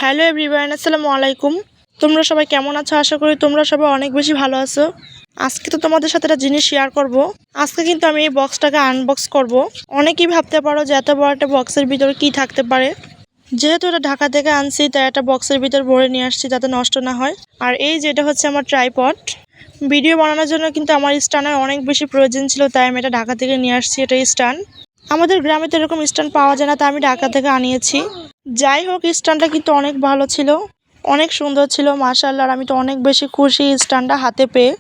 Hello everyone, আসসালামু আলাইকুম। তোমরা সবাই কেমন আছো? আশা করি তোমরা সবাই অনেক বেশি ভালো আছো। আজকে তো তোমাদের সাথে একটা জিনিস শেয়ার করব। আজকে কিন্তু আমি এই বক্সটাকে আনবক্স করব। অনেকেই ভাবতে পারো যে এত বড় একটা বক্সের ভিতরে কি থাকতে পারে। যেহেতু এটা ঢাকা থেকে আনছি, তাই একটা বক্সের ভিতর ভরে নিয়ে আসছি যাতে নষ্ট না হয়। আর এই যেটা হচ্ছে আমার ট্রাইপড। ভিডিও বানানোর জন্য কিন্তু আমার স্ট্যান্ডের অনেক বেশি প্রয়োজন ছিল, তাই আমি এটা ঢাকা থেকে নিয়ে আসছি। এটা স্ট্যান্ড আমাদের গ্রামে তো এরকম স্ট্যান্ড পাওয়া যায় না, তাই আমি ঢাকা থেকে আনিয়েছি। যাই হোক, স্ট্যান্ডটা কিন্তু অনেক ভালো ছিল, অনেক সুন্দর ছিল মাশাআল্লাহ। আর আমি তো অনেক বেশি খুশি স্ট্যান্ডটা হাতে পেয়ে।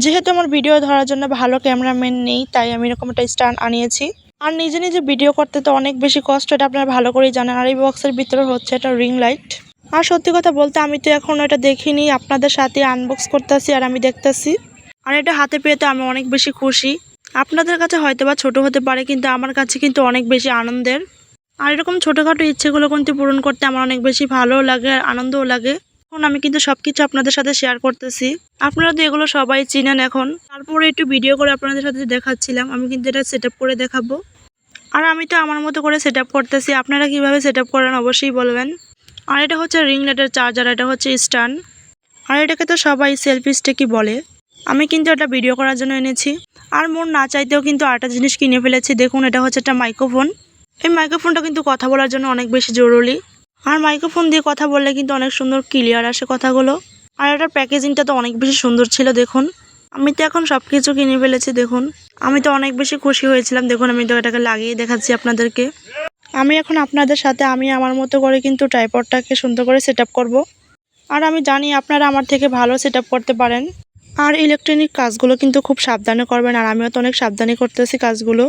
যেহেতু আমার ভিডিও ধরার জন্য ভালো ক্যামেরাম্যান নেই, তাই আমি এরকম একটা স্ট্যান্ড আনিয়েছি। আর নিজে নিজে ভিডিও করতে তো অনেক বেশি কষ্ট, এটা আপনারা ভালো করেই জানেন। আর এই বক্সের ভিতরে হচ্ছে একটা রিং লাইট। আর সত্যি কথা বলতে আমি তো এখন এটা দেখিনি, আপনাদের সাথে আনবক্স করতেছি আর আমি দেখতেছি। আর এটা হাতে পেয়ে তো আমি অনেক বেশি খুশি। আপনাদের কাছে হয়তো বা ছোট হতে পারে, কিন্তু আমার কাছে কিন্তু অনেক বেশি আনন্দের। আর এরকম ছোটোখাটো ইচ্ছেগুলো কিন্তু পূরণ করতে আমার অনেক বেশি ভালোও লাগে আর আনন্দও লাগে। এখন আমি কিন্তু সবকিছু আপনাদের সাথে শেয়ার করতেছি। আপনারা তো এগুলো সবাই চিনেন এখন। তারপরে একটু ভিডিও করে আপনাদের সাথে দেখাচ্ছিলাম। আমি কিন্তু এটা সেট আপ করে দেখাবো। আর আমি তো আমার মতো করে সেট আপ করতেছি, আপনারা কিভাবে সেট আপ করেন অবশ্যই বলবেন। আর এটা হচ্ছে রিং লাইটের চার্জার, এটা হচ্ছে স্ট্যান্ড। আর এটাকে তো সবাই সেলফি স্টিকই বলে। আমি কিন্তু এটা ভিডিও করার জন্য এনেছি। আর মন না চাইতেও কিন্তু আরেকটা জিনিস কিনে ফেলেছি। দেখুন, এটা হচ্ছে একটা মাইক্রোফোন। এই মাইক্রোফোনটা কিন্তু কথা বলার জন্য অনেক বেশি জরুরি। আর মাইক্রোফোন দিয়ে কথা বললে কিন্তু অনেক সুন্দর ক্লিয়ার আসে কথাগুলো। আর এটার প্যাকেজিংটা তো অনেক বেশি সুন্দর ছিল। দেখুন, আমি তো এখন সব কিছু কিনে ফেলেছি। দেখুন, আমি তো অনেক বেশি খুশি হয়েছিলাম। দেখুন, আমি তো এটাকে লাগিয়ে দেখাচ্ছি আপনাদেরকে। আমি এখন আপনাদের সাথে আমি আমার মতো করে কিন্তু ট্রাইপডটাকে সুন্দর করে সেট আপ করবো। আর আমি জানি আপনারা আমার থেকে ভালো সেট আপ করতে পারেন। আর ইলেকট্রনিক কাজগুলো কিন্তু খুব সাবধানে করবেন। আর আমিও তো অনেক সাবধানে করতেছি কাজগুলো।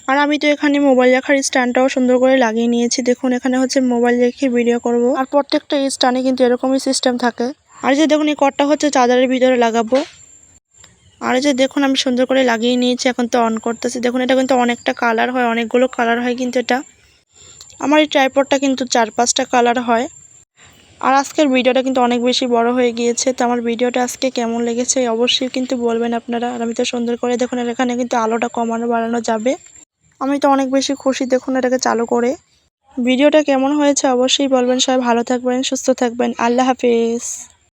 আর আমি তো এখানে মোবাইল রাখার স্ট্যান্ডটাও সুন্দর করে লাগিয়ে নিয়েছি। দেখুন, এখানে হচ্ছে মোবাইল রেখে ভিডিও করব। আর প্রত্যেকটা স্ট্যান্ডে কিন্তু এরকমই সিস্টেম থাকে। আর যে দেখুন, এই কর্ডটা হচ্ছে চার্জারের ভিতরে লাগাবো। আর যে দেখুন, আমি সুন্দর করে লাগিয়ে নিয়েছি। এখন তো অন করতেছি। দেখুন, এটা কিন্তু অনেকটা কালার হয়, অনেকগুলো কালার হয় কিন্তু এটা। আমার এই ট্রাইপডটা কিন্তু 4-5টা কালার হয়। আর আজকের ভিডিওটা কিন্তু অনেক বেশি বড় হয়ে গিয়েছে, তো আমার ভিডিওটা আজকে কেমন লেগেছে অবশ্যই কিন্তু বলবেন আপনারা। আর আমি তো সুন্দর করে দেখুন, এখানে কিন্তু আলোটা কমানো বাড়ানো যাবে। আমি তো অনেক বেশি খুশি দেখুন এটাকে চালু করে। ভিডিওটা কেমন হয়েছে অবশ্যই বলবেন। সবাই ভালো থাকবেন, সুস্থ থাকবেন। আল্লাহ হাফেজ।